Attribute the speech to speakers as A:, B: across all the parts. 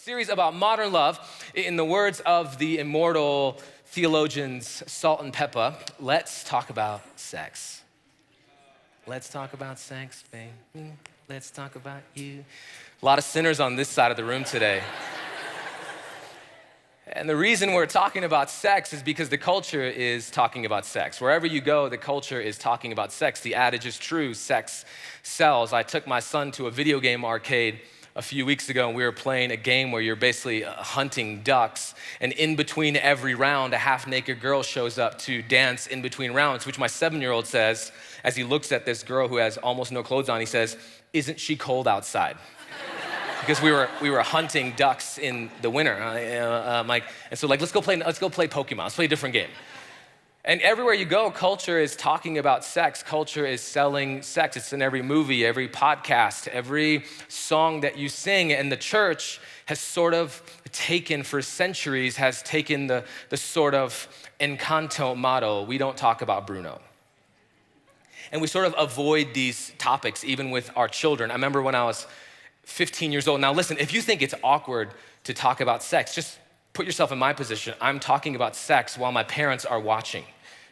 A: series about modern love. In the words of the immortal theologians Salt and Pepper, let's talk about sex. Let's talk about sex, baby. Let's talk about you. A lot of sinners on this side of the room today. And the reason we're talking about sex is because the culture is talking about sex. Wherever you go, the culture is talking about sex. The adage is true, sex sells. I took my son to a video game arcade a few weeks ago, and we were playing a game where you're basically hunting ducks, and in between every round, a half-naked girl shows up to dance in between rounds, which my 7-year-old says, as he looks at this girl who has almost no clothes on, he says, "Isn't she cold outside?" Because we were hunting ducks in the winter. Let's go play Pokemon. Let's play a different game. And everywhere you go, culture is talking about sex. Culture is selling sex. It's in every movie, every podcast, every song that you sing. And the church has sort of taken, for centuries, has taken the sort of Encanto motto, we don't talk about Bruno. And we sort of avoid these topics, even with our children. I remember when I was 15 years old. Now listen, if you think it's awkward to talk about sex, just put yourself in my position. I'm talking about sex while my parents are watching.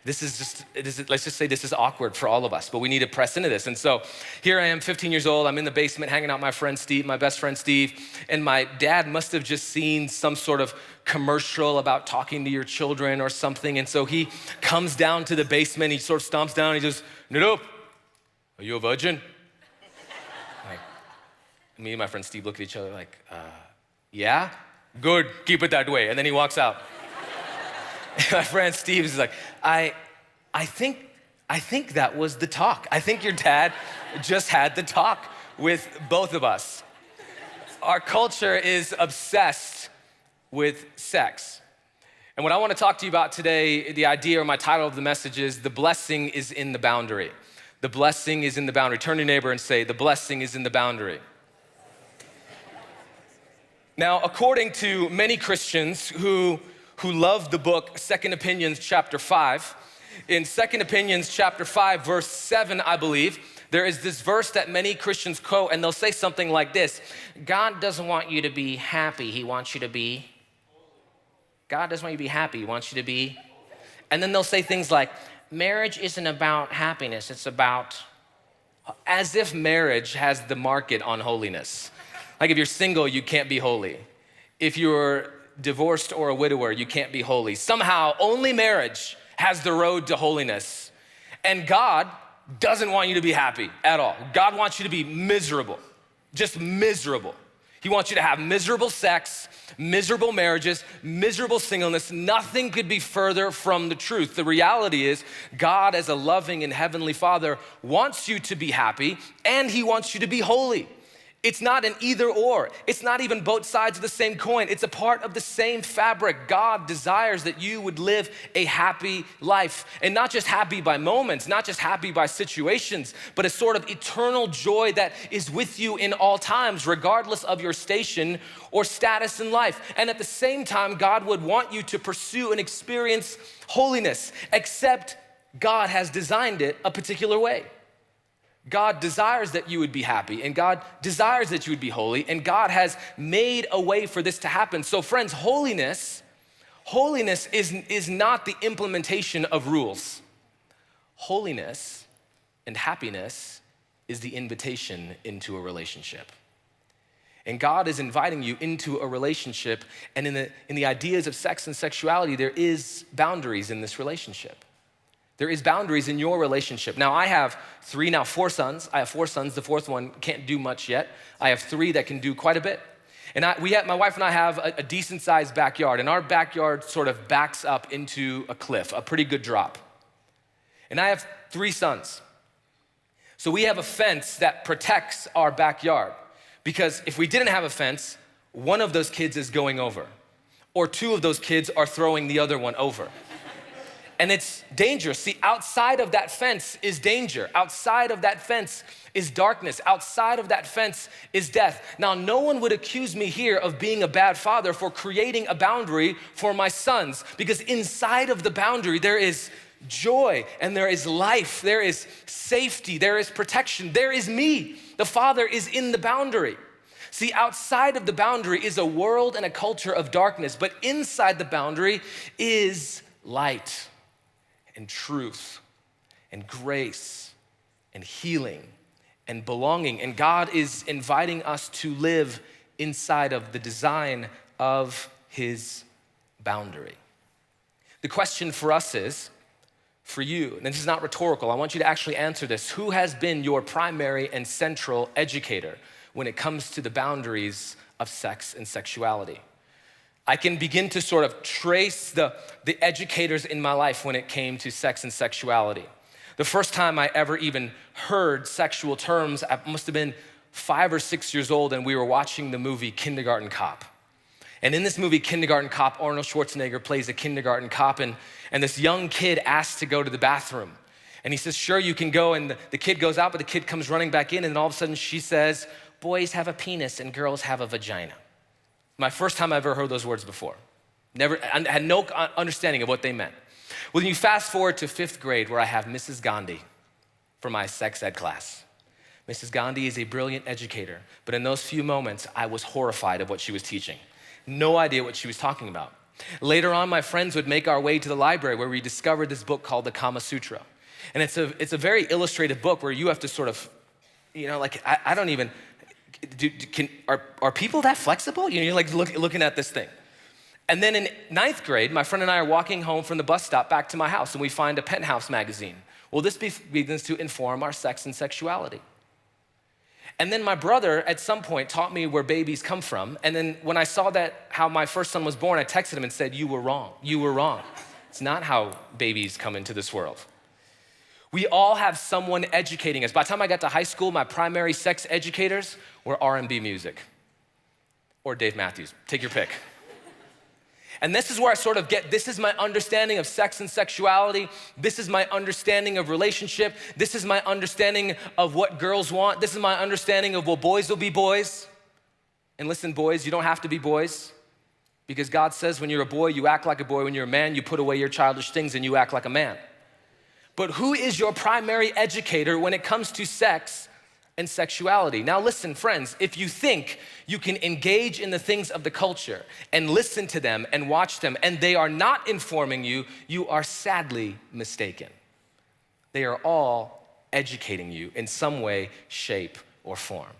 A: Let's just say this is awkward for all of us, but we need to press into this. And so here I am, 15 years old. I'm in the basement hanging out with my friend Steve, my best friend Steve, and my dad must have just seen some sort of commercial about talking to your children or something. And so he comes down to the basement, he sort of stomps down, he goes, "Nirup, are you a virgin?" Me and my friend Steve look at each other like, yeah? Good, keep it that way. And then he walks out. And my friend Steve is like, I think that was the talk. I think your dad just had the talk with both of us. Our culture is obsessed with sex. And what I want to talk to you about today, the idea or my title of the message is, the blessing is in the boundary. The blessing is in the boundary. Turn to your neighbor and say, the blessing is in the boundary. Now, according to many Christians who love the book 2 Opinions chapter 5, in 2 Opinions chapter 5, verse 7, I believe, there is this verse that many Christians quote, and they'll say something like this: God doesn't want you to be happy, He wants you to be. God doesn't want you to be happy, He wants you to be. And then they'll say things like, marriage isn't about happiness, it's about, as if marriage has the market on holiness. Like if you're single, you can't be holy. If you're divorced or a widower, you can't be holy. Somehow, only marriage has the road to holiness. And God doesn't want you to be happy at all. God wants you to be miserable, just miserable. He wants you to have miserable sex, miserable marriages, miserable singleness. Nothing could be further from the truth. The reality is, God, as a loving and heavenly Father, wants you to be happy, and He wants you to be holy. It's not an either or. It's not even both sides of the same coin. It's a part of the same fabric. God desires that you would live a happy life, and not just happy by moments, not just happy by situations, but a sort of eternal joy that is with you in all times, regardless of your station or status in life. And at the same time, God would want you to pursue and experience holiness, except God has designed it a particular way. God desires that you would be happy, and God desires that you would be holy, and God has made a way for this to happen. So friends, holiness is not the implementation of rules. Holiness and happiness is the invitation into a relationship. And God is inviting you into a relationship, and in the ideas of sex and sexuality, there is boundaries in this relationship. There is boundaries in your relationship. Now, I have four sons. I have 4 sons. The 4th one can't do much yet. I have 3 that can do quite a bit. And my wife and I have a decent sized backyard, and our backyard sort of backs up into a cliff, a pretty good drop. And I have 3 sons. So we have a fence that protects our backyard, because if we didn't have a fence, one of those kids is going over, or 2 of those kids are throwing the other one over. And it's dangerous. See, outside of that fence is danger. Outside of that fence is darkness. Outside of that fence is death. Now, no one would accuse me here of being a bad father for creating a boundary for my sons, because inside of the boundary, there is joy and there is life, there is safety, there is protection, there is me. The Father is in the boundary. See, outside of the boundary is a world and a culture of darkness, but inside the boundary is light and truth and grace and healing and belonging. And God is inviting us to live inside of the design of his boundary. The question for us is, for you, and this is not rhetorical, I want you to actually answer this. Who has been your primary and central educator when it comes to the boundaries of sex and sexuality? I can begin to sort of trace the educators in my life when it came to sex and sexuality. The first time I ever even heard sexual terms, I must have been 5 or 6 years old, and we were watching the movie Kindergarten Cop. And in this movie, Kindergarten Cop, Arnold Schwarzenegger plays a kindergarten cop, and this young kid asks to go to the bathroom. And he says, sure, you can go, and the kid goes out, but the kid comes running back in, and all of a sudden she says, boys have a penis and girls have a vagina. My first time I ever heard those words before. I had no understanding of what they meant. Well, then you fast forward to 5th grade where I have Mrs. Gandhi for my sex ed class. Mrs. Gandhi is a brilliant educator, but in those few moments, I was horrified of what she was teaching. No idea what she was talking about. Later on, my friends would make our way to the library where we discovered this book called the Kama Sutra. And it's a very illustrated book where you have to sort of, I don't even, are people that flexible? You're like looking at this thing. And then in 9th grade, my friend and I are walking home from the bus stop back to my house, and we find a Penthouse magazine. Well, this begins to inform our sex and sexuality. And then my brother at some point taught me where babies come from. And then when I saw how my first son was born, I texted him and said, you were wrong. You were wrong. It's not how babies come into this world. We all have someone educating us. By the time I got to high school, my primary sex educators were R&B music or Dave Matthews. Take your pick. And this is where I sort of this is my understanding of sex and sexuality. This is my understanding of relationship. This is my understanding of what girls want. This is my understanding of, well, boys will be boys. And listen, boys, you don't have to be boys, because God says when you're a boy, you act like a boy. When you're a man, you put away your childish things and you act like a man. But who is your primary educator when it comes to sex and sexuality? Now listen, friends, if you think you can engage in the things of the culture and listen to them and watch them and they are not informing you, you are sadly mistaken. They are all educating you in some way, shape, or form.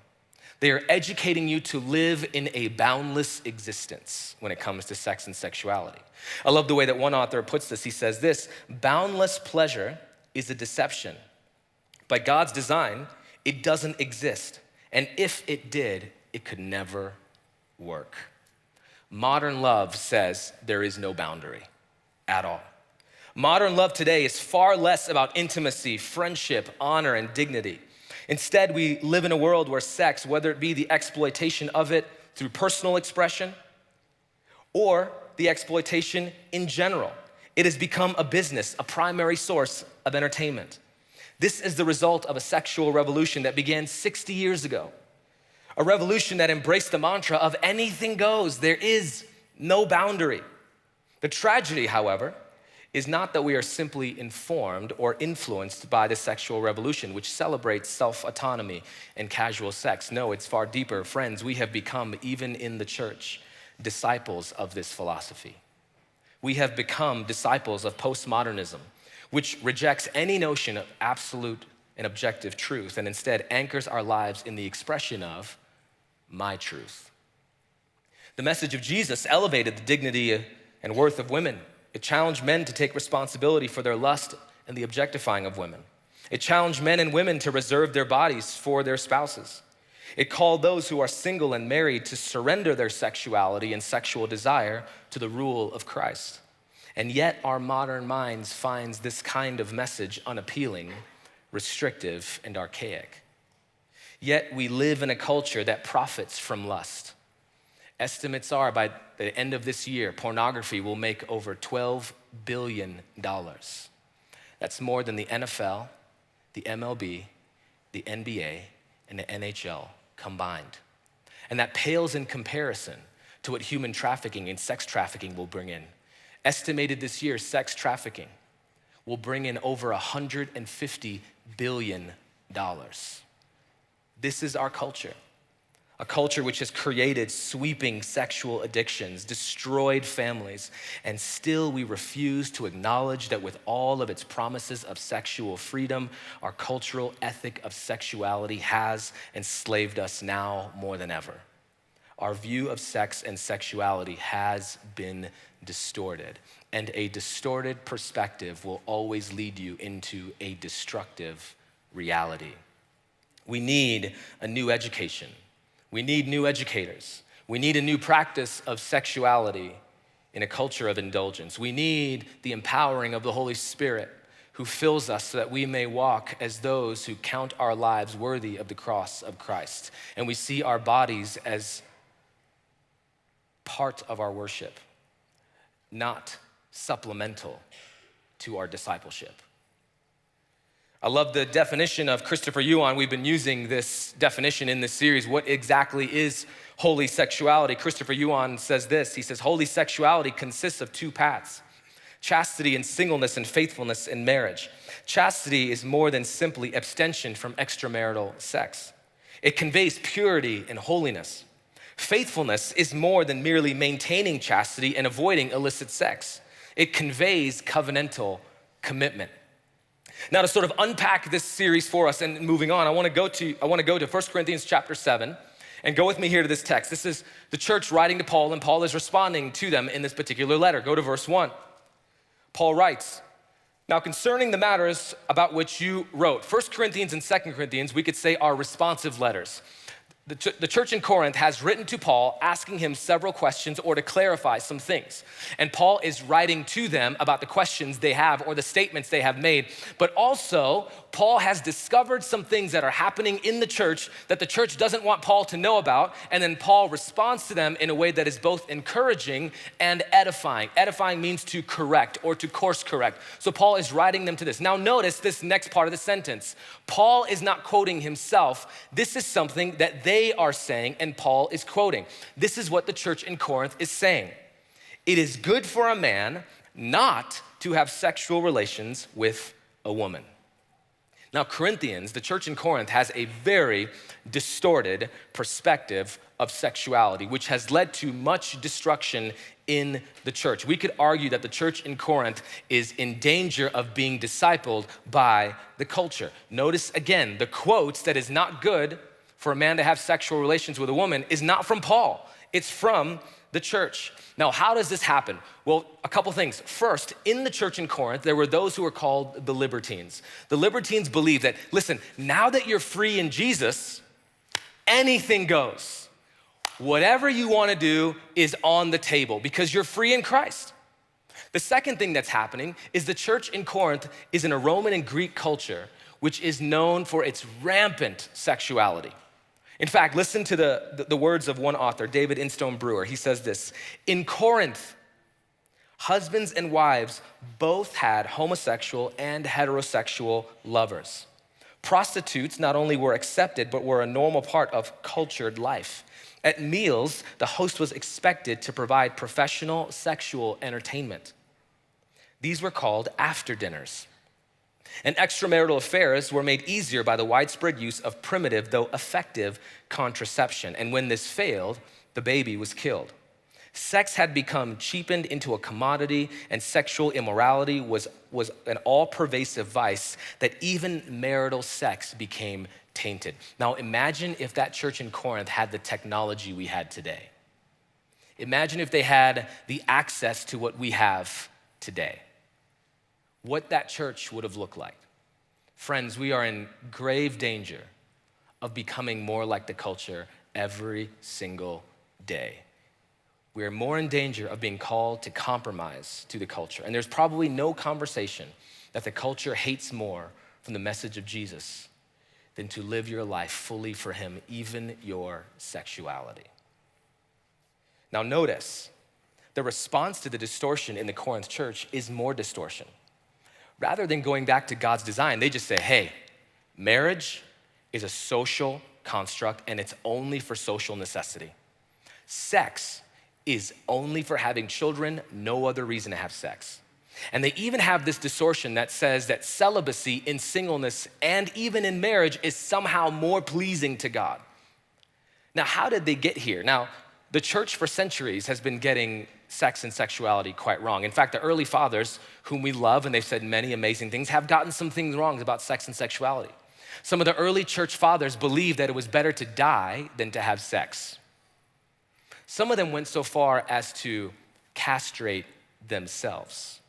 A: They are educating you to live in a boundless existence when it comes to sex and sexuality. I love the way that one author puts this. He says this: boundless pleasure is a deception. By God's design, it doesn't exist. And if it did, it could never work. Modern love says there is no boundary at all. Modern love today is far less about intimacy, friendship, honor, and dignity. Instead, we live in a world where sex, whether it be the exploitation of it through personal expression or the exploitation in general, it has become a business, a primary source of entertainment. This is the result of a sexual revolution that began 60 years ago. A revolution that embraced the mantra of anything goes. There is no boundary. The tragedy, however, is not that we are simply informed or influenced by the sexual revolution, which celebrates self-autonomy and casual sex. No, it's far deeper. Friends, we have become, even in the church, disciples of this philosophy. We have become disciples of postmodernism, which rejects any notion of absolute and objective truth and instead anchors our lives in the expression of my truth. The message of Jesus elevated the dignity and worth of women. It challenged men to take responsibility for their lust and the objectifying of women. It challenged men and women to reserve their bodies for their spouses. It called those who are single and married to surrender their sexuality and sexual desire to the rule of Christ. And yet our modern minds finds this kind of message unappealing, restrictive, and archaic. Yet we live in a culture that profits from lust. Estimates are by the end of this year, pornography will make over $12 billion. That's more than the NFL, the MLB, the NBA, and the NHL combined. And that pales in comparison to what human trafficking and sex trafficking will bring in. Estimated this year, sex trafficking will bring in over $150 billion. This is our culture. a culture which has created sweeping sexual addictions, destroyed families, and still we refuse to acknowledge that with all of its promises of sexual freedom, our cultural ethic of sexuality has enslaved us now more than ever. Our view of sex and sexuality has been distorted, and a distorted perspective will always lead you into a destructive reality. We need a new education. We need new educators. We need a new practice of sexuality in a culture of indulgence. We need the empowering of the Holy Spirit who fills us so that we may walk as those who count our lives worthy of the cross of Christ. And we see our bodies as part of our worship, not supplemental to our discipleship. I love the definition of Christopher Yuan. We've been using this definition in this series. What exactly is holy sexuality? Christopher Yuan says this. He says, holy sexuality consists of two paths: chastity and singleness and faithfulness in marriage. Chastity is more than simply abstention from extramarital sex. It conveys purity and holiness. Faithfulness is more than merely maintaining chastity and avoiding illicit sex. It conveys covenantal commitment. Now, to sort of unpack this series for us and moving on, I want to go to 1 Corinthians chapter 7 and go with me here to this text. This is the church writing to Paul, and Paul is responding to them in this particular letter. Go to verse 1. Paul writes, now concerning the matters about which you wrote, 1 Corinthians and 2 Corinthians, we could say are responsive letters. The church in Corinth has written to Paul asking him several questions or to clarify some things. And Paul is writing to them about the questions they have or the statements they have made. But also, Paul has discovered some things that are happening in the church that the church doesn't want Paul to know about. And then Paul responds to them in a way that is both encouraging and edifying. Edifying means to correct or to course correct. So Paul is writing them to this. Now notice this next part of the sentence. Paul is not quoting himself. This is something that they are saying, and Paul is quoting. This is what the church in Corinth is saying. It is good for a man not to have sexual relations with a woman. Now, Corinthians, the church in Corinth, has a very distorted perspective of sexuality, which has led to much destruction in the church. We could argue that the church in Corinth is in danger of being discipled by the culture. Notice again, the quotes that is not good for a man to have sexual relations with a woman is not from Paul. It's from the church. Now, how does this happen? Well, a couple things. First, in the church in Corinth, there were those who were called the libertines. The libertines believe that, listen, now that you're free in Jesus, anything goes. Whatever you want to do is on the table because you're free in Christ. The second thing that's happening is the church in Corinth is in a Roman and Greek culture which is known for its rampant sexuality. In fact, listen to the words of one author, David Instone Brewer. He says this, in Corinth, husbands and wives both had homosexual and heterosexual lovers. Prostitutes not only were accepted, but were a normal part of cultured life. At meals, the host was expected to provide professional sexual entertainment. These were called after dinners. And extramarital affairs were made easier by the widespread use of primitive, though effective, contraception. And when this failed, the baby was killed. Sex had become cheapened into a commodity, and sexual immorality was an all-pervasive vice that even marital sex became tainted. Now imagine if that church in Corinth had the technology we had today. Imagine if they had the access to what we have today. What that church would have looked like. Friends, we are in grave danger of becoming more like the culture every single day. We are more in danger of being called to compromise to the culture. And there's probably no conversation that the culture hates more from the message of Jesus than to live your life fully for him, even your sexuality. Now notice, the response to the distortion in the Corinth church is more distortion. Rather than going back to God's design, they just say, hey, marriage is a social construct and it's only for social necessity. Sex is only for having children, no other reason to have sex. And they even have this distortion that says that celibacy in singleness and even in marriage is somehow more pleasing to God. Now, how did they get here? Now, the church for centuries has been getting sex and sexuality quite wrong. In fact, the early fathers, whom we love, and they've said many amazing things, have gotten some things wrong about sex and sexuality. Some of the early church fathers believed that it was better to die than to have sex. Some of them went so far as to castrate themselves.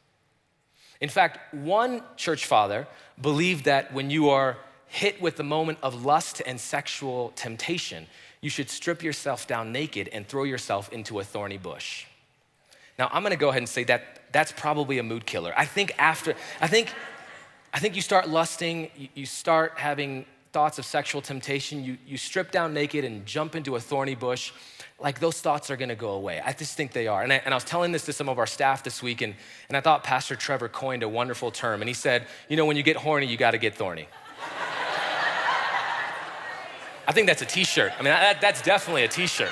A: In fact, one church father believed that when you are hit with the moment of lust and sexual temptation, you should strip yourself down naked and throw yourself into a thorny bush. Now, I'm gonna go ahead and say that that's probably a mood killer. I think you start lusting, you start having thoughts of sexual temptation, you strip down naked and jump into a thorny bush, like those thoughts are gonna go away. I just think they are. And I was telling this to some of our staff this week, and I thought Pastor Trevor coined a wonderful term, and he said, when you get horny, you gotta get thorny. I think that's a t-shirt. I mean, that's definitely a t-shirt,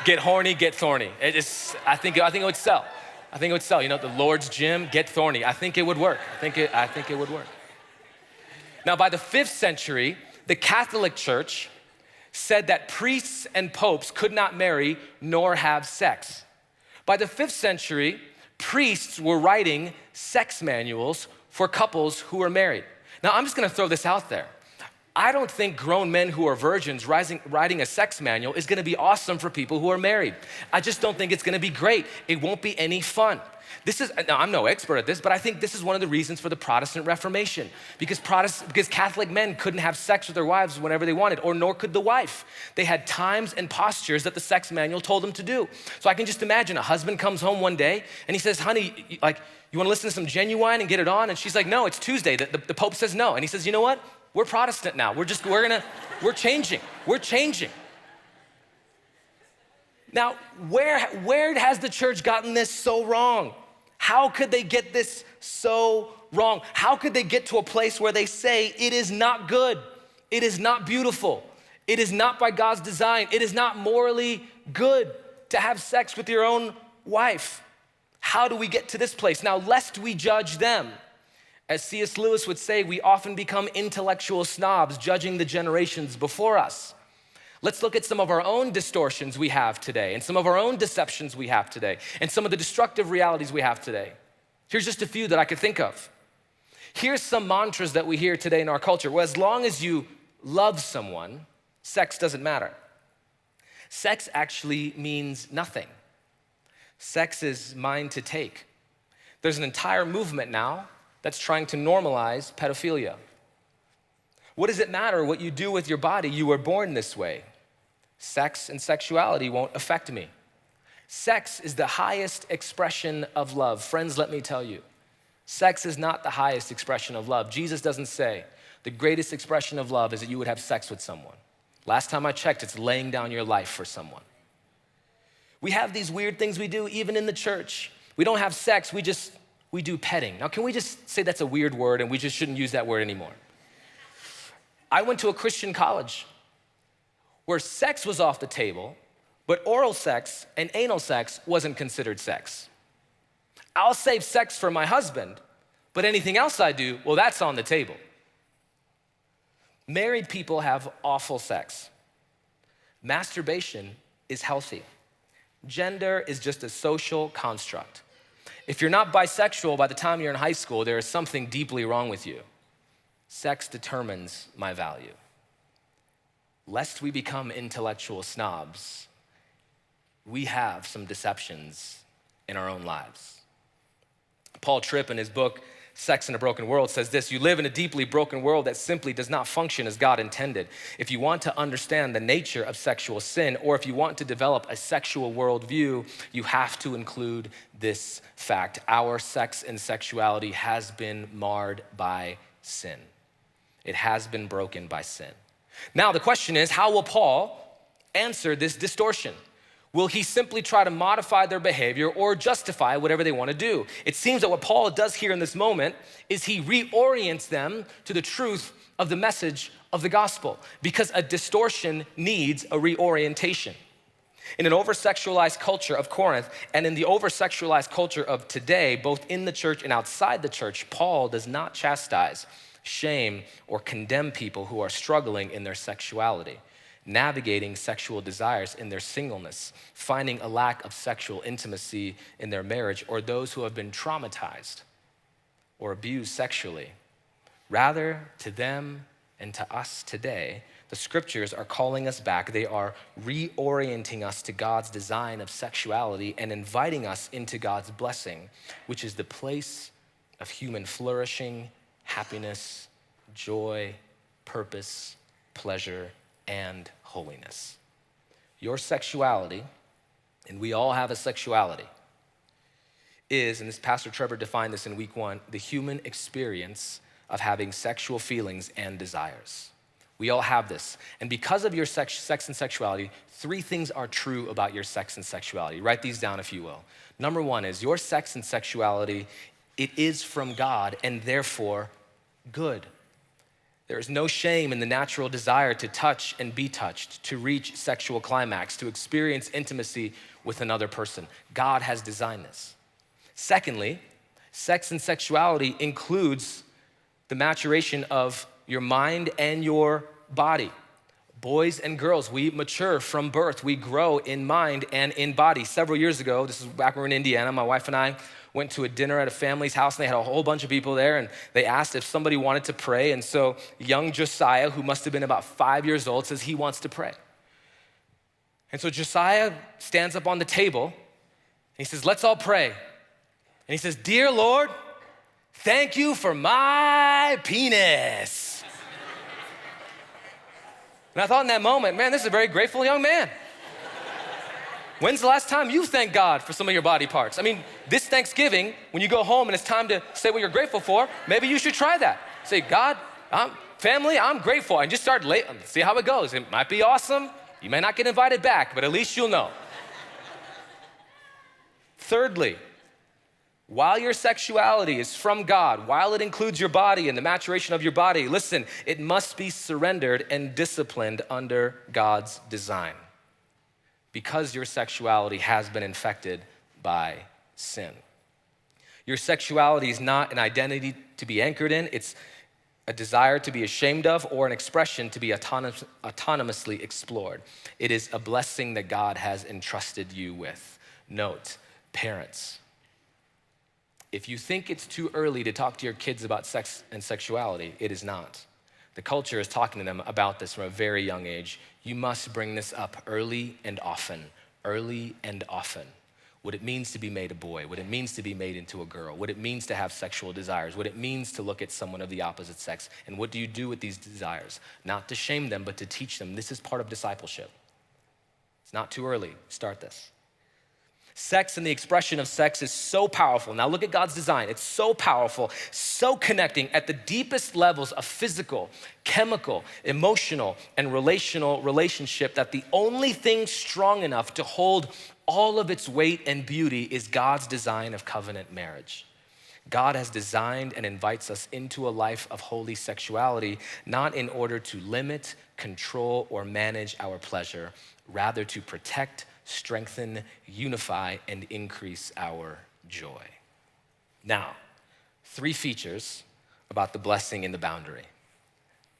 A: Get horny, get thorny. I think it would sell. The Lord's gym, get thorny. I think it would work. I think it would work. Now, by the 5th century, the Catholic Church said that priests and popes could not marry nor have sex. By the 5th century, priests were writing sex manuals for couples who were married. Now, I'm just gonna throw this out there. I don't think grown men who are virgins writing a sex manual is gonna be awesome for people who are married. I just don't think it's gonna be great. It won't be any fun. Now, I'm no expert at this, but I think this is one of the reasons for the Protestant Reformation, because Catholic men couldn't have sex with their wives whenever they wanted, or nor could the wife. They had times and postures that the sex manual told them to do. So I can just imagine a husband comes home one day and he says, honey, you wanna listen to some Genuine and get it on? And she's like, no, it's Tuesday. The Pope says no. And he says, you know what? We're Protestant now. We're changing. We're changing. Now, where has the church gotten this so wrong? How could they get this so wrong? How could they get to a place where they say it is not good, it is not beautiful, it is not by God's design, it is not morally good to have sex with your own wife? How do we get to this place? Now, lest we judge them, as C.S. Lewis would say, we often become intellectual snobs judging the generations before us. Let's look at some of our own distortions we have today, and some of our own deceptions we have today, and some of the destructive realities we have today. Here's just a few that I could think of. Here's some mantras that we hear today in our culture. Well, as long as you love someone, sex doesn't matter. Sex actually means nothing. Sex is mine to take. There's an entire movement now that's trying to normalize pedophilia. What does it matter what you do with your body? You were born this way. Sex and sexuality won't affect me. Sex is the highest expression of love. Friends, let me tell you, sex is not the highest expression of love. Jesus doesn't say the greatest expression of love is that you would have sex with someone. Last time I checked, it's laying down your life for someone. We have these weird things we do even in the church. We don't have sex, we do petting. Now, can we just say that's a weird word and we just shouldn't use that word anymore? I went to a Christian college where sex was off the table, but oral sex and anal sex wasn't considered sex. I'll save sex for my husband, but anything else I do, well, that's on the table. Married people have awful sex. Masturbation is healthy. Gender is just a social construct. If you're not bisexual by the time you're in high school, there is something deeply wrong with you. Sex determines my value. Lest we become intellectual snobs, we have some deceptions in our own lives. Paul Tripp, in his book, Sex in a Broken World, says this: you live in a deeply broken world that simply does not function as God intended. If you want to understand the nature of sexual sin, or if you want to develop a sexual worldview, you have to include this fact. Our sex and sexuality has been marred by sin. It has been broken by sin. Now, the question is, how will Paul answer this distortion? Will he simply try to modify their behavior or justify whatever they want to do? It seems that what Paul does here in this moment is he reorients them to the truth of the message of the gospel, because a distortion needs a reorientation. In an over-sexualized culture of Corinth and in the over-sexualized culture of today, both in the church and outside the church, Paul does not chastise, shame, or condemn people who are struggling in their sexuality. navigating sexual desires in their singleness, finding a lack of sexual intimacy in their marriage, or those who have been traumatized or abused sexually. Rather, to them and to us today, the scriptures are calling us back. They are reorienting us to God's design of sexuality and inviting us into God's blessing, which is the place of human flourishing, happiness, joy, purpose, pleasure, and holiness. Your sexuality, and we all have a sexuality, is, and this Pastor Trevor defined this in week 1, the human experience of having sexual feelings and desires. We all have this. And because of your sex and sexuality, 3 things are true about your sex and sexuality. Write these down if you will. Number 1 is your sex and sexuality, it is from God and therefore good. There is no shame in the natural desire to touch and be touched, to reach sexual climax, to experience intimacy with another person. God has designed this. Secondly, sex and sexuality includes the maturation of your mind and your body. Boys and girls, we mature from birth. We grow in mind and in body. Several years ago, this is back when we were in Indiana, my wife and I went to a dinner at a family's house, and they had a whole bunch of people there, and they asked if somebody wanted to pray. And so young Josiah, who must have been about 5 years old, says he wants to pray. And so Josiah stands up on the table, and he says, let's all pray. And he says, dear Lord, thank you for my penis. And I thought in that moment, man, this is a very grateful young man. When's the last time you thanked God for some of your body parts? I mean, this Thanksgiving, when you go home and it's time to say what you're grateful for, maybe you should try that. Say, God, family, I'm grateful. And just start see how it goes. It might be awesome. You may not get invited back, but at least you'll know. Thirdly, while your sexuality is from God, while it includes your body and the maturation of your body, listen, it must be surrendered and disciplined under God's design, because your sexuality has been infected by sin. Your sexuality is not an identity to be anchored in. It's a desire to be ashamed of or an expression to be autonomously explored. It is a blessing that God has entrusted you with. Note, parents, if you think it's too early to talk to your kids about sex and sexuality, it is not. The culture is talking to them about this from a very young age. You must bring this up early and often, what it means to be made a boy, what it means to be made into a girl, what it means to have sexual desires, what it means to look at someone of the opposite sex, and what do you do with these desires? Not to shame them, but to teach them. This is part of discipleship. It's not too early. Start this. Sex and the expression of sex is so powerful. Now look at God's design. It's so powerful, so connecting at the deepest levels of physical, chemical, emotional, and relational relationship that the only thing strong enough to hold all of its weight and beauty is God's design of covenant marriage. God has designed and invites us into a life of holy sexuality, not in order to limit, control, or manage our pleasure, rather to protect, strengthen, unify, and increase our joy. Now, 3 features about the blessing and the boundary.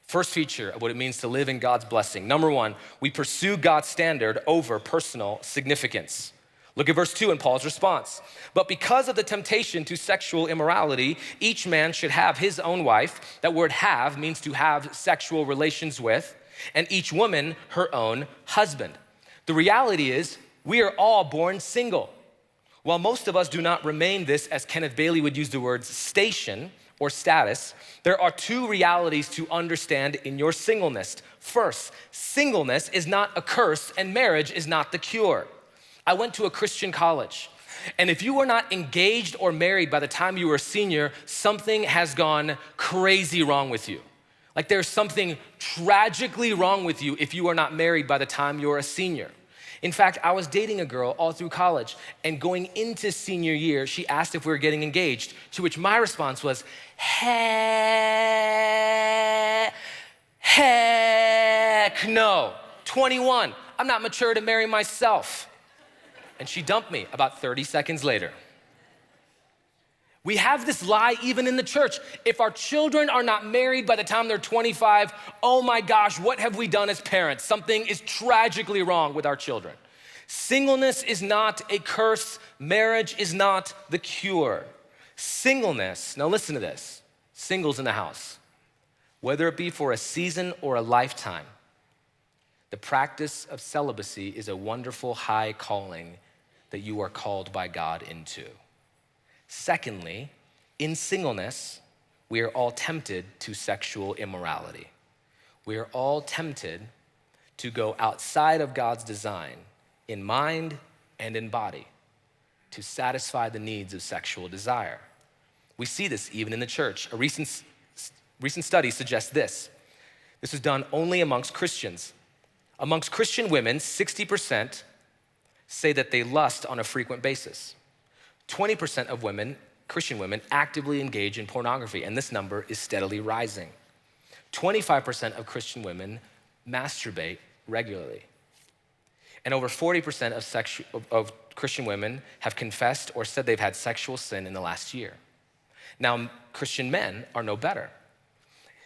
A: First feature of what it means to live in God's blessing. Number 1, we pursue God's standard over personal significance. Look at verse 2 in Paul's response. But because of the temptation to sexual immorality, each man should have his own wife. That word have means to have sexual relations with, and each woman her own husband. The reality is, we are all born single. While most of us do not remain this, as Kenneth Bailey would use the words station or status, there are 2 realities to understand in your singleness. First, singleness is not a curse and marriage is not the cure. I went to a Christian college, and if you were not engaged or married by the time you were a senior, something has gone crazy wrong with you. Like there's something tragically wrong with you if you are not married by the time you're a senior. In fact, I was dating a girl all through college, and going into senior year, she asked if we were getting engaged, to which my response was, heck no. 21, I'm not mature to marry myself. And she dumped me about 30 seconds later. We have this lie even in the church. If our children are not married by the time they're 25, oh my gosh, what have we done as parents? Something is tragically wrong with our children. Singleness is not a curse. Marriage is not the cure. Singleness, now listen to this, singles in the house, whether it be for a season or a lifetime, the practice of celibacy is a wonderful high calling that you are called by God into. Secondly, in singleness, we are all tempted to sexual immorality. We are all tempted to go outside of God's design in mind and in body to satisfy the needs of sexual desire. We see this even in the church. A recent study suggests this. This is done only amongst Christians. Amongst Christian women, 60% say that they lust on a frequent basis. 20% of women, Christian women, actively engage in pornography, and this number is steadily rising. 25% of Christian women masturbate regularly. And over 40% of Christian women have confessed or said they've had sexual sin in the last year. Now, Christian men are no better.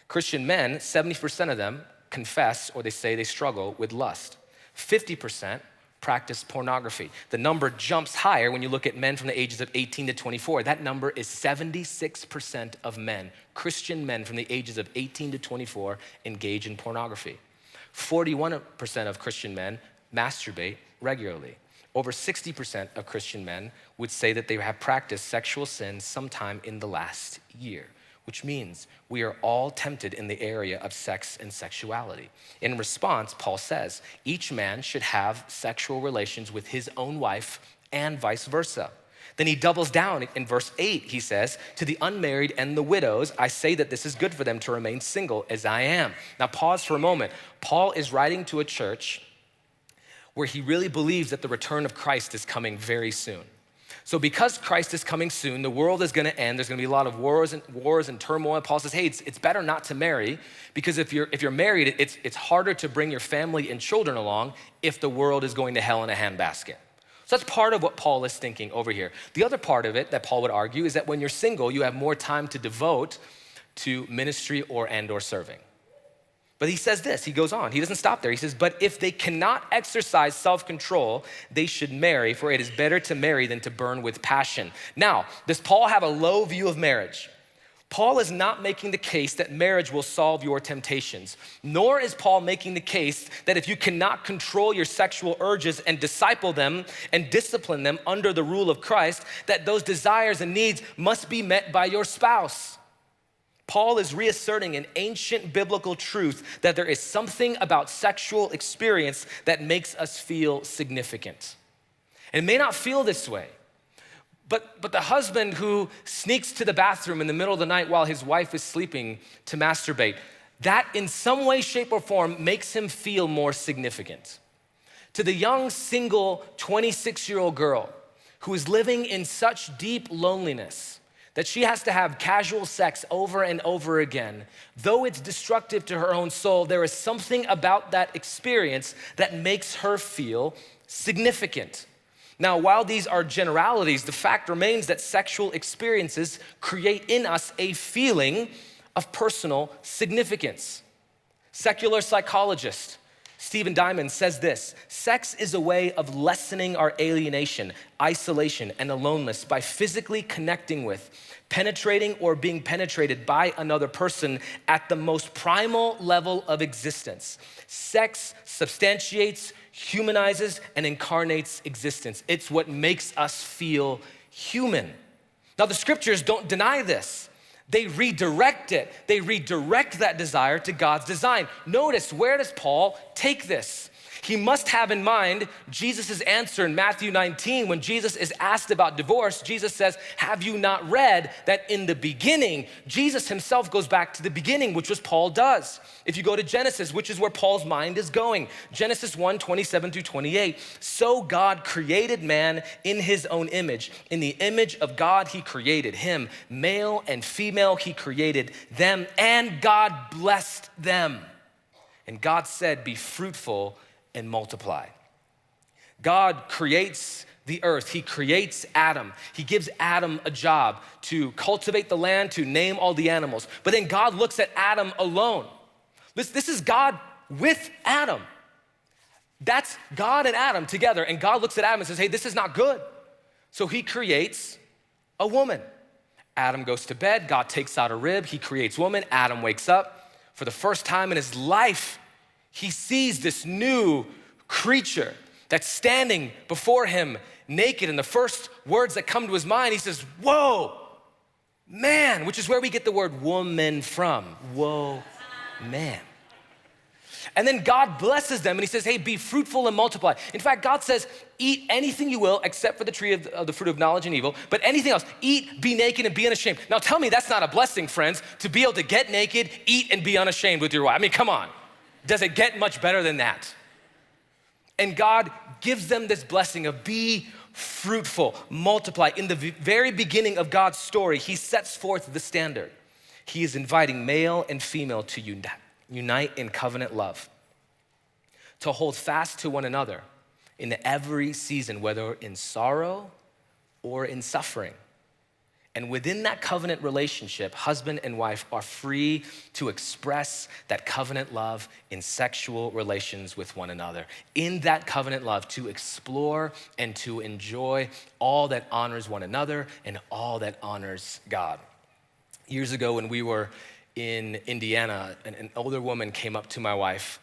A: Christian men, 70% of them confess or they say they struggle with lust. 50% practice pornography. The number jumps higher when you look at men from the ages of 18 to 24. That number is 76% of men, Christian men from the ages of 18 to 24 engage in pornography. 41% of Christian men masturbate regularly. Over 60% of Christian men would say that they have practiced sexual sin sometime in the last year, which means we are all tempted in the area of sex and sexuality. In response, Paul says, each man should have sexual relations with his own wife and vice versa. Then he doubles down in verse 8, he says, to the unmarried and the widows, I say that this is good for them to remain single as I am. Now pause for a moment. Paul is writing to a church where he really believes that the return of Christ is coming very soon. So because Christ is coming soon, the world is gonna end. There's gonna be a lot of wars and turmoil. Paul says, hey, it's better not to marry because if you're married, it's harder to bring your family and children along if the world is going to hell in a handbasket. So that's part of what Paul is thinking over here. The other part of it that Paul would argue is that when you're single, you have more time to devote to ministry or serving. But he says this, he goes on, he doesn't stop there. He says, but if they cannot exercise self-control, they should marry, for it is better to marry than to burn with passion. Now, does Paul have a low view of marriage? Paul is not making the case that marriage will solve your temptations, nor is Paul making the case that if you cannot control your sexual urges and disciple them and discipline them under the rule of Christ, that those desires and needs must be met by your spouse. Paul is reasserting an ancient biblical truth that there is something about sexual experience that makes us feel significant. And it may not feel this way, but the husband who sneaks to the bathroom in the middle of the night while his wife is sleeping to masturbate, that in some way, shape, or form makes him feel more significant. To the young, single, 26-year-old girl who is living in such deep loneliness that she has to have casual sex over and over again, though it's destructive to her own soul, there is something about that experience that makes her feel significant. Now, while these are generalities, the fact remains that sexual experiences create in us a feeling of personal significance. Secular psychologist Stephen Diamond says this, sex is a way of lessening our alienation, isolation, and aloneness by physically connecting with, penetrating, or being penetrated by another person at the most primal level of existence. Sex substantiates, humanizes, and incarnates existence. It's what makes us feel human. Now, the scriptures don't deny this. They redirect it. They redirect that desire to God's design. Notice, where does Paul take this? He must have in mind Jesus' answer in Matthew 19 when Jesus is asked about divorce. Jesus says, have you not read that in the beginning, Jesus himself goes back to the beginning, which was Paul does. If you go to Genesis, which is where Paul's mind is going, Genesis 1, 27 through 28, so God created man in his own image. In the image of God, he created him. Male and female, he created them, and God blessed them. And God said, be fruitful and multiply. God creates the earth. He creates Adam. He gives Adam a job to cultivate the land, to name all the animals. But then God looks at Adam alone. This is God with Adam. That's God and Adam together. And God looks at Adam and says, hey, this is not good. So he creates a woman. Adam goes to bed. God takes out a rib. He creates woman. Adam wakes up. For the first time in his life, he sees this new creature that's standing before him naked. And the first words that come to his mind, he says, whoa, man, which is where we get the word woman from. Whoa, man. And then God blesses them and he says, hey, be fruitful and multiply. In fact, God says, eat anything you will except for the tree of the fruit of knowledge and evil, but anything else, eat, be naked, and be unashamed. Now tell me that's not a blessing, friends, to be able to get naked, eat, and be unashamed with your wife. I mean, come on. Does it get much better than that? And God gives them this blessing of be fruitful, multiply. In the very beginning of God's story, he sets forth the standard. He is inviting male and female to unite in covenant love, to hold fast to one another in every season, whether in sorrow or in suffering. And within that covenant relationship, husband and wife are free to express that covenant love in sexual relations with one another. In that covenant love, to explore and to enjoy all that honors one another and all that honors God. Years ago when we were in Indiana, an older woman came up to my wife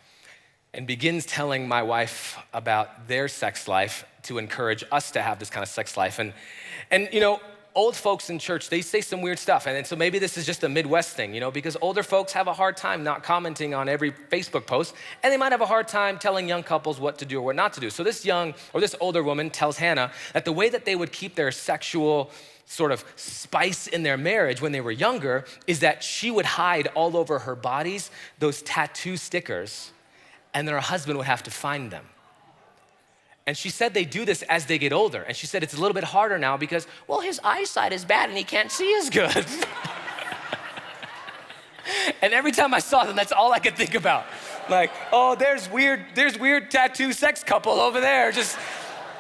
A: and begins telling my wife about their sex life to encourage us to have this kind of sex life. And you know, old folks in church, they say some weird stuff. And so maybe this is just a Midwest thing, you know, because older folks have a hard time not commenting on every Facebook post, and they might have a hard time telling young couples what to do or what not to do. So this older woman tells Hannah that the way that they would keep their sexual sort of spice in their marriage when they were younger is that she would hide all over her bodies those tattoo stickers, and then her husband would have to find them. And she said they do this as they get older. And she said it's a little bit harder now because, well, his eyesight is bad and he can't see as good. And every time I saw them, that's all I could think about. Like, oh, there's weird tattoo sex couple over there. Just,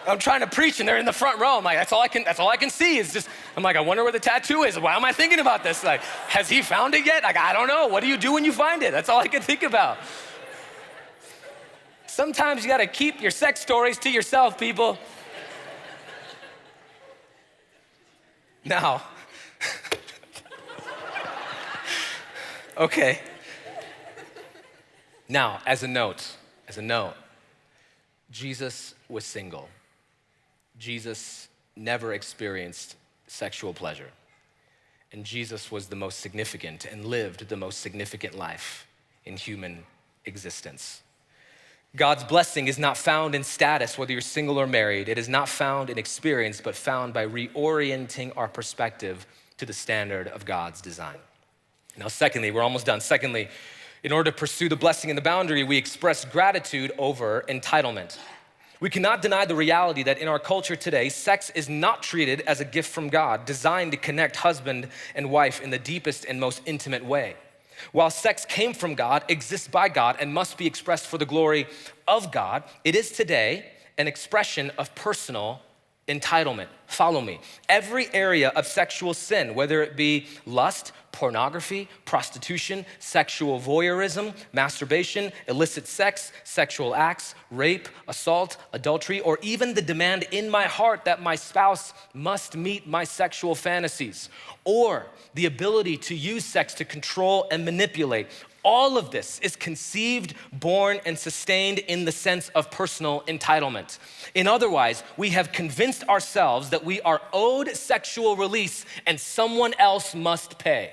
A: I'm trying to preach and they're in the front row. I'm like, that's all I can see is just, I'm like, I wonder where the tattoo is. Why am I thinking about this? Like, has he found it yet? Like, I don't know. What do you do when you find it? That's all I can think about. Sometimes you gotta keep your sex stories to yourself, people. Now, okay. Now, as a note, Jesus was single. Jesus never experienced sexual pleasure. And Jesus was the most significant and lived the most significant life in human existence. God's blessing is not found in status, whether you're single or married. It is not found in experience, but found by reorienting our perspective to the standard of God's design. Now, secondly, we're almost done. Secondly, in order to pursue the blessing and the boundary, we express gratitude over entitlement. We cannot deny the reality that in our culture today, sex is not treated as a gift from God, designed to connect husband and wife in the deepest and most intimate way. While sex came from God, exists by God, and must be expressed for the glory of God, it is today an expression of personal entitlement. Follow me. Every area of sexual sin, whether it be lust, pornography, prostitution, sexual voyeurism, masturbation, illicit sex, sexual acts, rape, assault, adultery, or even the demand in my heart that my spouse must meet my sexual fantasies, or the ability to use sex to control and manipulate. All of this is conceived, born, and sustained in the sense of personal entitlement. In other words, we have convinced ourselves that we are owed sexual release and someone else must pay.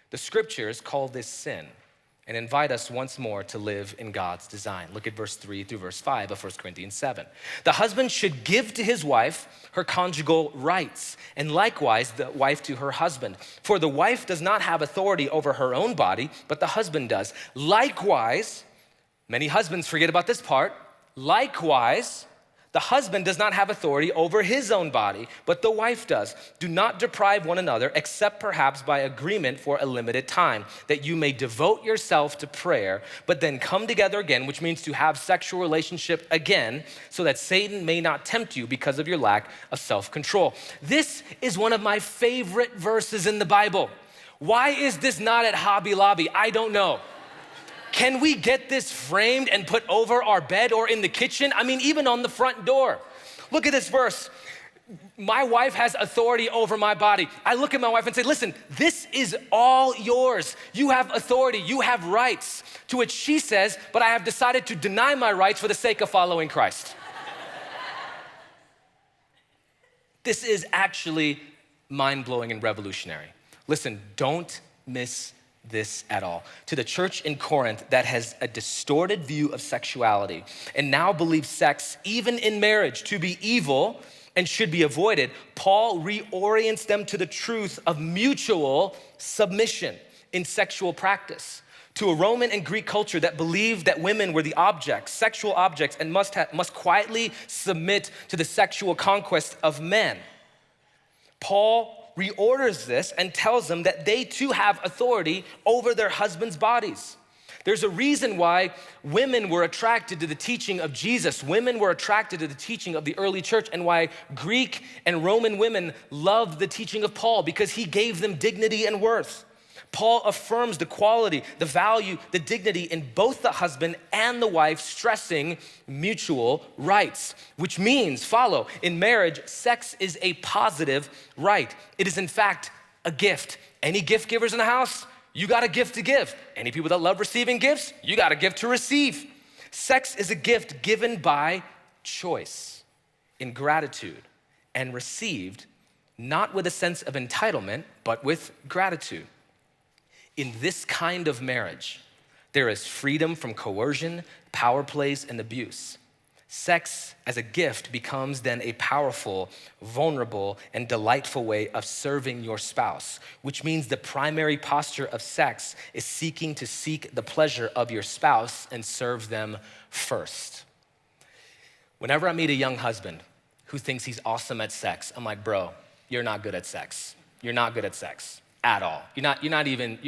A: The scriptures call this sin and invite us once more to live in God's design. Look at verse 3 through verse 5 of 1 Corinthians 7. The husband should give to his wife her conjugal rights, and likewise the wife to her husband. For the wife does not have authority over her own body, but the husband does. Likewise, many husbands forget about this part, likewise, The husband does not have authority over his own body, but the wife does. Do not deprive one another, except perhaps by agreement for a limited time, that you may devote yourself to prayer, but then come together again, which means to have sexual relationship again, so that Satan may not tempt you because of your lack of self-control. This is one of my favorite verses in the Bible. Why is this not at Hobby Lobby? I don't know. Can we get this framed and put over our bed or in the kitchen? I mean, even on the front door. Look at this verse. My wife has authority over my body. I look at my wife and say, listen, this is all yours. You have authority, you have rights. To which she says, but I have decided to deny my rights for the sake of following Christ. This is actually mind-blowing and revolutionary. Listen, don't miss this at all. To the church in Corinth that has a distorted view of sexuality and now believes sex, even in marriage, to be evil and should be avoided, Paul reorients them to the truth of mutual submission in sexual practice. To a Roman and Greek culture that believed that women were the objects, sexual objects, and must quietly submit to the sexual conquest of men. Paul reorders this and tells them that they too have authority over their husbands' bodies. There's a reason why women were attracted to the teaching of Jesus. Women were attracted to the teaching of the early church, and why Greek and Roman women loved the teaching of Paul, because he gave them dignity and worth. Paul affirms the quality, the value, the dignity in both the husband and the wife, stressing mutual rights, which means, follow, in marriage, sex is a positive right. It is in fact a gift. Any gift givers in the house? You got a gift to give. Any people that love receiving gifts? You got a gift to receive. Sex is a gift given by choice, in gratitude, and received not with a sense of entitlement, but with gratitude. In this kind of marriage, there is freedom from coercion, power plays, and abuse. Sex as a gift becomes then a powerful, vulnerable, and delightful way of serving your spouse, which means the primary posture of sex is seeking to seek the pleasure of your spouse and serve them first. Whenever I meet a young husband who thinks he's awesome at sex, I'm like, bro, you're not good at sex. You're not good at sex. At all. You're not even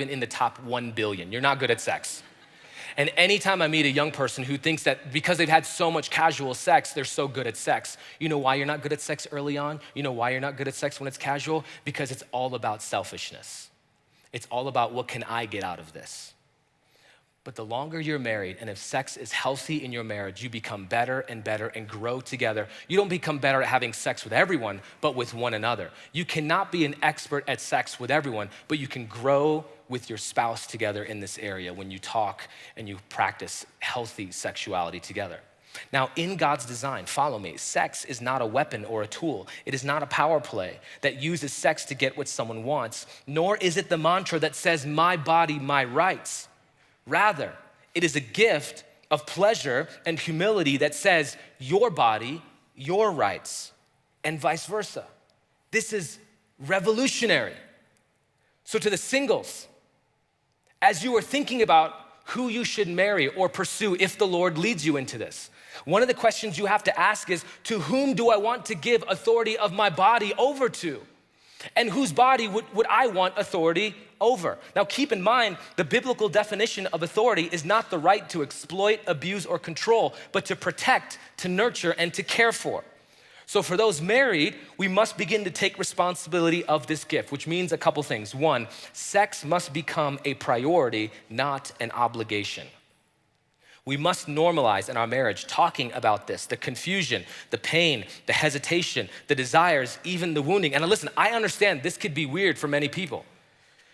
A: in the top 1 billion. You're not good at sex. And anytime I meet a young person who thinks that because they've had so much casual sex, they're so good at sex. You know why you're not good at sex early on? You know why you're not good at sex when it's casual? Because it's all about selfishness. It's all about, what can I get out of this? But the longer you're married, and if sex is healthy in your marriage, you become better and better and grow together. You don't become better at having sex with everyone, but with one another. You cannot be an expert at sex with everyone, but you can grow with your spouse together in this area when you talk and you practice healthy sexuality together. Now, in God's design, follow me, sex is not a weapon or a tool. It is not a power play that uses sex to get what someone wants, nor is it the mantra that says, my body, my rights. Rather, it is a gift of pleasure and humility that says, your body, your rights, and vice versa. This is revolutionary. So to the singles, as you are thinking about who you should marry or pursue if the Lord leads you into this, one of the questions you have to ask is, to whom do I want to give authority of my body over to? And whose body would I want authority over? Now keep in mind, the biblical definition of authority is not the right to exploit, abuse, or control, but to protect, to nurture, and to care for. So for those married, we must begin to take responsibility of this gift, which means a couple things. One, sex must become a priority, not an obligation. We must normalize in our marriage talking about this, the confusion, the pain, the hesitation, the desires, even the wounding. And listen, I understand this could be weird for many people,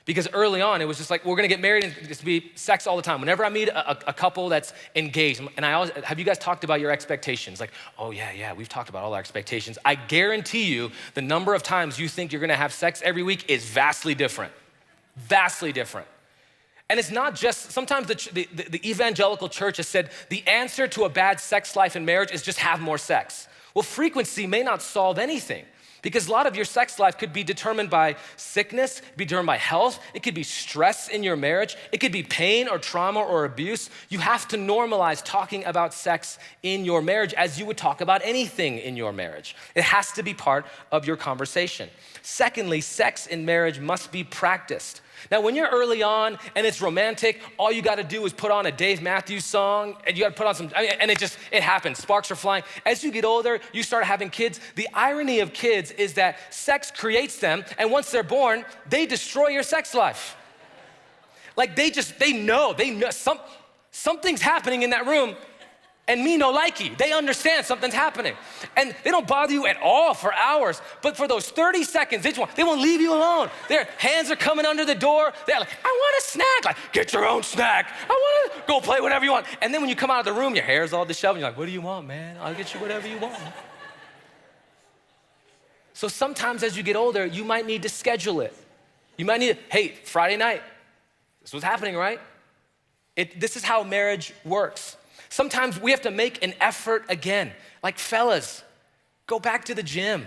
A: because early on it was just like, we're gonna get married and just be sex all the time. Whenever I meet a couple that's engaged, and I always, have you guys talked about your expectations? Like, oh yeah, we've talked about all our expectations. I guarantee you the number of times you think you're gonna have sex every week is vastly different, vastly different. And it's not just, sometimes the evangelical church has said the answer to a bad sex life in marriage is just have more sex. Well, frequency may not solve anything because a lot of your sex life could be determined by sickness, be determined by health. It could be stress in your marriage. It could be pain or trauma or abuse. You have to normalize talking about sex in your marriage as you would talk about anything in your marriage. It has to be part of your conversation. Secondly, sex in marriage must be practiced. Now, when you're early on and it's romantic, all you gotta do is put on a Dave Matthews song and you gotta put on and it happens, sparks are flying. As you get older, you start having kids. The irony of kids is that sex creates them, and once they're born, they destroy your sex life. Like they know something's happening in that room, and me no likey. They understand something's happening. And they don't bother you at all for hours, but for those 30 seconds, they won't leave you alone. Their hands are coming under the door. They're like, I want a snack. Like, get your own snack. I want to go play whatever you want. And then when you come out of the room, your hair's all disheveled. You're like, what do you want, man? I'll get you whatever you want. So sometimes as you get older, you might need to schedule it. You might need, hey, Friday night, this is what's happening, right? This is how marriage works. Sometimes we have to make an effort again. Like fellas, go back to the gym,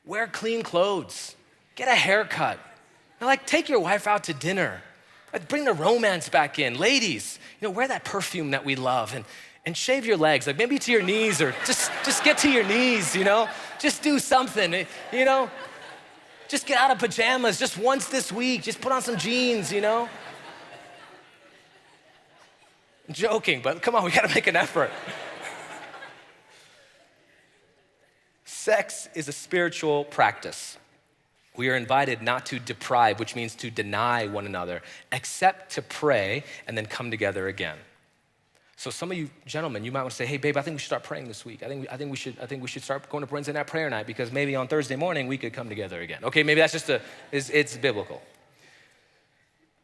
A: wear clean clothes, get a haircut. And like take your wife out to dinner. Like bring the romance back in. Ladies, wear that perfume that we love and shave your legs, like maybe to your knees or just get to your knees, Just do something, Just get out of pajamas just once this week. Just put on some jeans, I'm joking, but come on, we gotta make an effort. Sex is a spiritual practice. We are invited not to deprive, which means to deny one another, except to pray and then come together again. So some of you gentlemen, you might want to say, hey babe, I think we should start praying this week. I think we should start going to Wednesday night prayer night because maybe on Thursday morning we could come together again. Okay, maybe that's just it's biblical.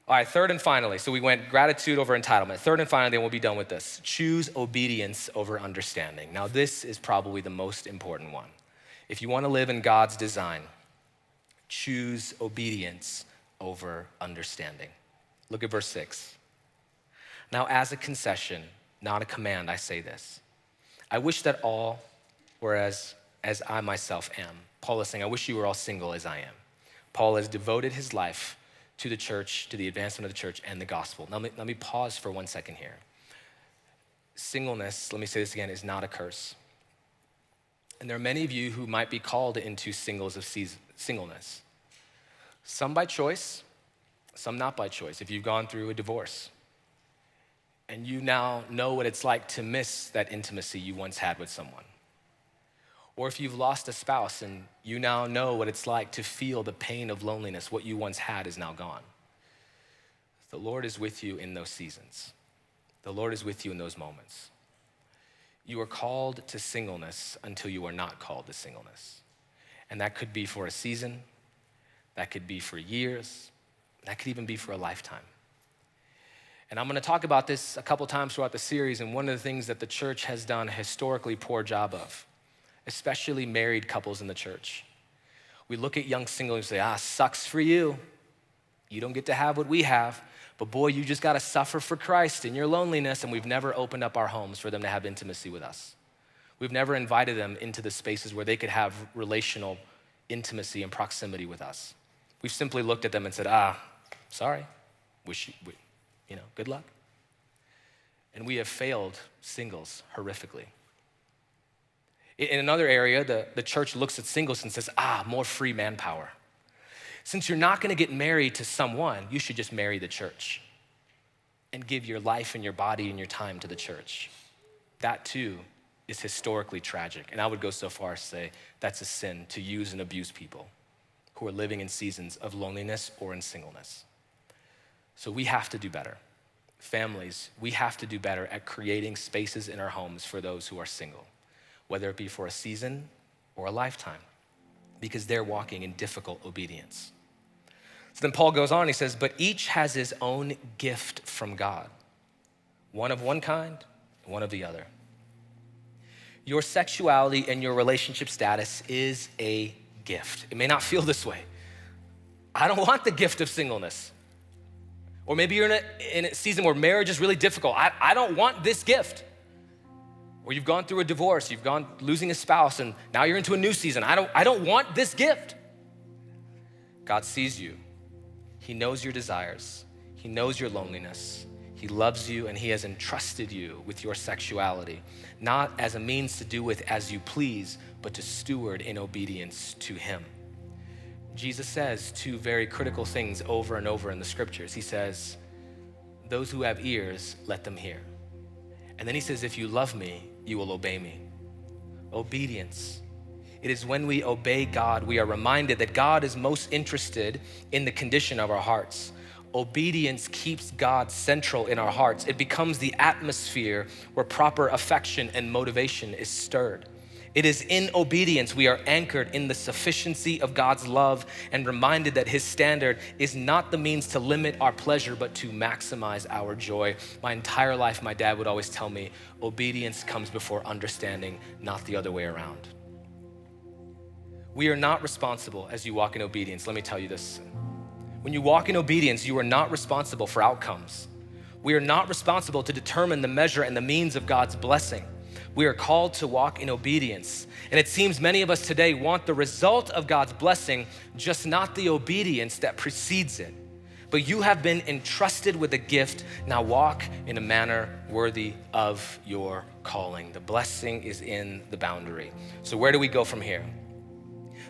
A: All right, third and finally, so we went gratitude over entitlement. Third and finally, then we'll be done with this. Choose obedience over understanding. Now, this is probably the most important one. If you want to live in God's design, choose obedience over understanding. Look at verse 6. Now, as a concession, not a command, I say this. I wish that all were as I myself am. Paul is saying, I wish you were all single as I am. Paul has devoted his life to the church, to the advancement of the church and the gospel. Now, let me pause for 1 second here. Singleness, let me say this again, is not a curse. And there are many of you who might be called into singleness. Some by choice, some not by choice. If you've gone through a divorce and you now know what it's like to miss that intimacy you once had with someone. Or if you've lost a spouse and you now know what it's like to feel the pain of loneliness, what you once had is now gone. The Lord is with you in those seasons. The Lord is with you in those moments. You are called to singleness until you are not called to singleness. And that could be for a season, that could be for years, that could even be for a lifetime. And I'm gonna talk about this a couple times throughout the series, and one of the things that the church has done a historically poor job of, especially married couples in the church. We look at young singles and say, sucks for you. You don't get to have what we have, but boy, you just gotta suffer for Christ in your loneliness, and we've never opened up our homes for them to have intimacy with us. We've never invited them into the spaces where they could have relational intimacy and proximity with us. We've simply looked at them and said, sorry, good luck. And we have failed singles horrifically. In another area, the church looks at singles and says, more free manpower. Since you're not gonna get married to someone, you should just marry the church and give your life and your body and your time to the church. That too is historically tragic. And I would go so far as to say that's a sin to use and abuse people who are living in seasons of loneliness or in singleness. So we have to do better. Families, we have to do better at creating spaces in our homes for those who are single, whether it be for a season or a lifetime, because they're walking in difficult obedience. So then Paul goes on, he says, but each has his own gift from God, one of one kind, one of the other. Your sexuality and your relationship status is a gift. It may not feel this way. I don't want the gift of singleness. Or maybe you're in a season where marriage is really difficult. I don't want this gift. Or you've gone through a divorce, you've gone losing a spouse, and now you're into a new season. I don't want this gift. God sees you. He knows your desires. He knows your loneliness. He loves you, and he has entrusted you with your sexuality, not as a means to do with as you please, but to steward in obedience to him. Jesus says two very critical things over and over in the scriptures. He says, those who have ears, let them hear. And then he says, if you love me, you will obey me. Obedience. It is when we obey God, we are reminded that God is most interested in the condition of our hearts. Obedience keeps God central in our hearts. It becomes the atmosphere where proper affection and motivation is stirred. It is in obedience we are anchored in the sufficiency of God's love and reminded that his standard is not the means to limit our pleasure, but to maximize our joy. My entire life, my dad would always tell me, obedience comes before understanding, not the other way around. We are not responsible as you walk in obedience. Let me tell you this. When you walk in obedience, you are not responsible for outcomes. We are not responsible to determine the measure and the means of God's blessing. We are called to walk in obedience. And it seems many of us today want the result of God's blessing, just not the obedience that precedes it. But you have been entrusted with a gift. Now walk in a manner worthy of your calling. The blessing is in the boundary. So where do we go from here?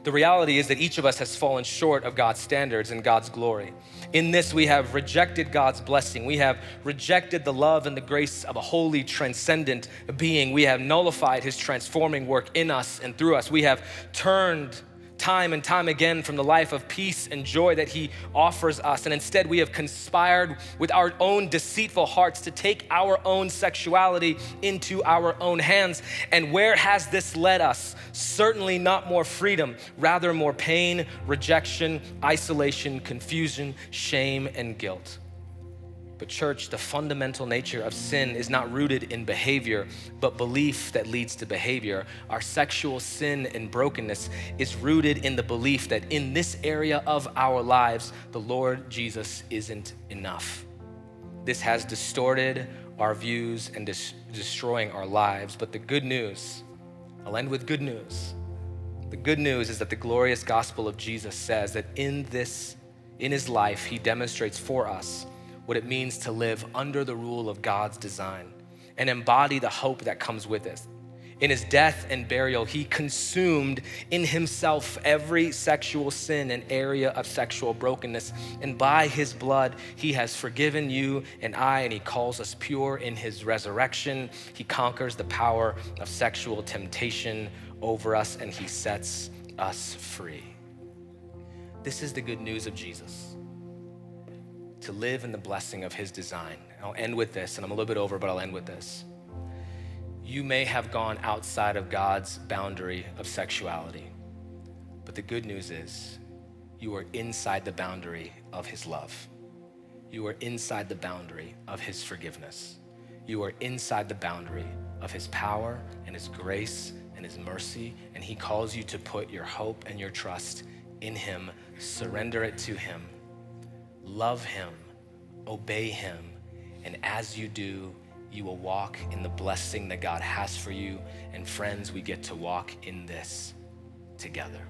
A: The reality is that each of us has fallen short of God's standards and God's glory. In this, we have rejected God's blessing. We have rejected the love and the grace of a holy, transcendent being. We have nullified his transforming work in us and through us. We have turned time and time again from the life of peace and joy that he offers us. And instead, we have conspired with our own deceitful hearts to take our own sexuality into our own hands. And where has this led us? Certainly not more freedom, rather more pain, rejection, isolation, confusion, shame, and guilt. But church, the fundamental nature of sin is not rooted in behavior, but belief that leads to behavior. Our sexual sin and brokenness is rooted in the belief that in this area of our lives, the Lord Jesus isn't enough. This has distorted our views and destroying our lives. But the good news, I'll end with good news. The good news is that the glorious gospel of Jesus says that in his life, he demonstrates for us what it means to live under the rule of God's design and embody the hope that comes with it. In his death and burial, he consumed in himself every sexual sin and area of sexual brokenness. And by his blood, he has forgiven you and I, and he calls us pure in his resurrection. He conquers the power of sexual temptation over us, and he sets us free. This is the good news of Jesus. To live in the blessing of his design. I'll end with this, and I'm a little bit over, but I'll end with this. You may have gone outside of God's boundary of sexuality, but the good news is you are inside the boundary of his love. You are inside the boundary of his forgiveness. You are inside the boundary of his power and his grace and his mercy, and he calls you to put your hope and your trust in him. Surrender it to him. Love him, obey him, and as you do, you will walk in the blessing that God has for you. And friends, we get to walk in this together.